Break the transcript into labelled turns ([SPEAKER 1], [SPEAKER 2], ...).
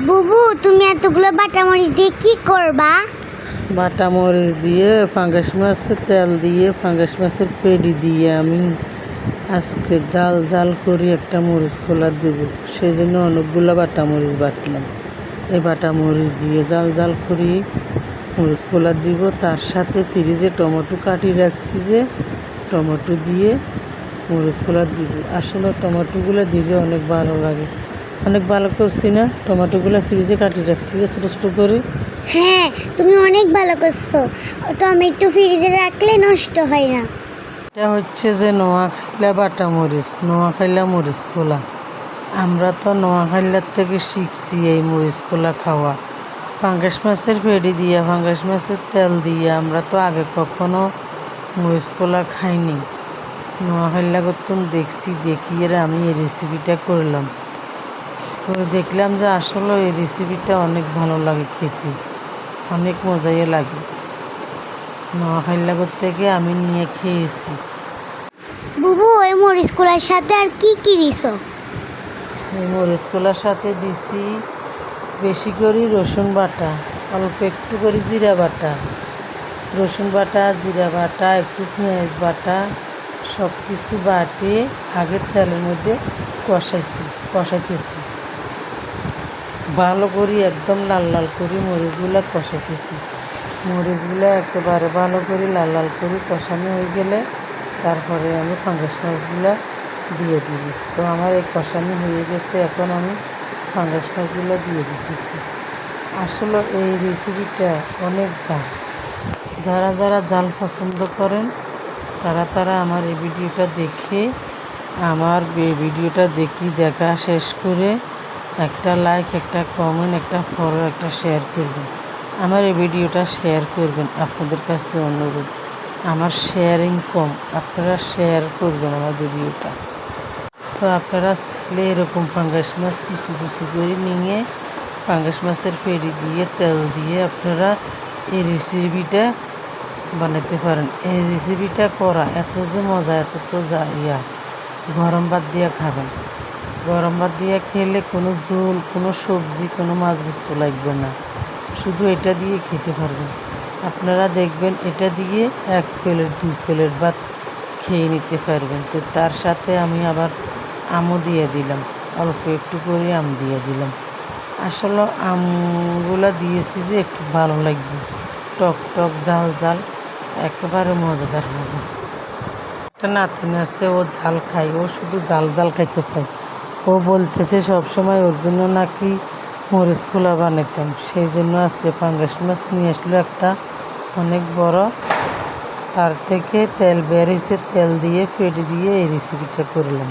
[SPEAKER 1] বুবু, তুমি এতগুলো বাটা মরিচ দিয়ে কি করবা?
[SPEAKER 2] বাটা মরিচ দিয়ে পাঙ্গাস মাছের তেল দিয়ে পাঙ্গাস মাছের পেডি দিয়ে আমি আজকে জাল জাল করে একটা মরিচ খোলা দেব। সেই জন্য অনেকগুলো বাটা মরিচ বাটলাম। এই বাটা মরিচ দিয়ে জাল জাল করে মরিচ খোলা দিব। তার সাথে ফ্রিজে টমেটো কাটি রাখছি, যে টমেটো দিয়ে মরিচ খোলা দিব। আসলে টমেটোগুলো দিলে অনেক ভালো লাগে। অনেক ভালো করছি না? টমেটোগুলো ফ্রিজে কাটি রাখছি যে ছোটো ছোটো করে।
[SPEAKER 1] হ্যাঁ, তুমি অনেক ভালো করছো। টমেটো ফ্রিজে রাখলে নষ্ট হয় না।
[SPEAKER 2] এটা হচ্ছে যে নোয়াখাইলা বাটা মরিচ, নোয়াখাইলা মরিচ খোলা। আমরা তো নোয়াখাইলার থেকে শিখছি এই মরিচ খোলা খাওয়া। পাঙ্গাস মাছের পেডি দিয়ে পাঙ্গাস মাছের তেল দিয়ে আমরা তো আগে কখনো মরিচ খোলা খাইনি। নোয়াখাইলা করতাম দেখছি, দেখিয়ে আমি এই রেসিপিটা করলাম। করে দেখলাম যে আসলে এই রেসিপিটা অনেক ভালো লাগে খেতে, অনেক মজাই লাগে। নোয়াখাইলা থেকে আমি নিয়ে খেয়েছি।
[SPEAKER 1] বুবু, ওই মরিচগুলোর সাথে আর কি কি দিছো?
[SPEAKER 2] এই মরিচ খোলার সাথে দিছি বেশি করে রসুন বাটা, অল্প একটু করে জিরা বাটা, রসুন বাটা, জিরা বাটা, একটু পেঁয়াজ বাটা, সব কিছু বাটে আগে তেলের মধ্যে কষাইতেছি ভালো করে, একদম লাল লাল করে মরিচগুলো কষাইতেছি। মরিচগুলো একেবারে ভালো করে লাল লাল করে কষানো হয়ে গেলে তারপরে আমি পাঙ্গাস মাছগুলো দিয়ে দিব। তো আমার এই কষানো হয়ে গেছে, এখন আমি পাঙ্গাস মাছগুলো দিয়ে দিতেছি। আসলে এই রেসিপিটা অনেক ঝাল। যারা যারা জাল পছন্দ করেন তারা আমার এই ভিডিওটা দেখে, আমার ভিডিওটা দেখা শেষ করে একটা লাইক, একটা কমেন্ট, একটা ফলো, একটা শেয়ার করবেন। আমার এই ভিডিওটা শেয়ার করবেন। আপনাদের কাছে অনুরোধ, আমার শেয়ারিং কম, আপনারা শেয়ার করবেন আমার ভিডিওটা। তো আপনারা চাইলে এরকম পাঙ্গাস মাছ কুচি কুচি করে নিয়ে পাঙ্গাস মাছের পেডি দিয়ে তেল দিয়ে আপনারা এই রেসিপিটা বানাতে পারেন। এই রেসিপিটা করা এত যে মজা, এত তো গরম ভাত দিয়ে খাবেন। গরম ভাত দিয়ে খেলে কোনো ঝোল, কোনো সবজি, কোনো মাছ বস্তু লাগবে না, শুধু এটা দিয়ে খেতে পারবেন। আপনারা দেখবেন এটা দিয়ে 1 প্লেট 2 প্লেট ভাত খেয়ে নিতে পারবেন। তো তার সাথে আমি আবার আমও দিয়ে দিলাম, অল্প একটু করে আম দিয়ে দিলাম। আসলে আমগুলো দিয়েছি যে একটু ভালো লাগবে, টক টক ঝাল ঝাল, একেবারে মজাদার হবে। একটা নাতিন আছে, ও ঝাল খায়, ও শুধু ঝাল ঝাল খাইতে চায়। ও বলতেছে সবসময় ওর জন্য নাকি মরিচ খোলা বানাতাম। সেই জন্য আজকে পাঙ্গাস মাছ নিয়ে আসলো একটা অনেক বড়। তার থেকে তেল বের হয়েছে, তেল দিয়ে পেডি দিয়ে এই রেসিপিটা করলাম।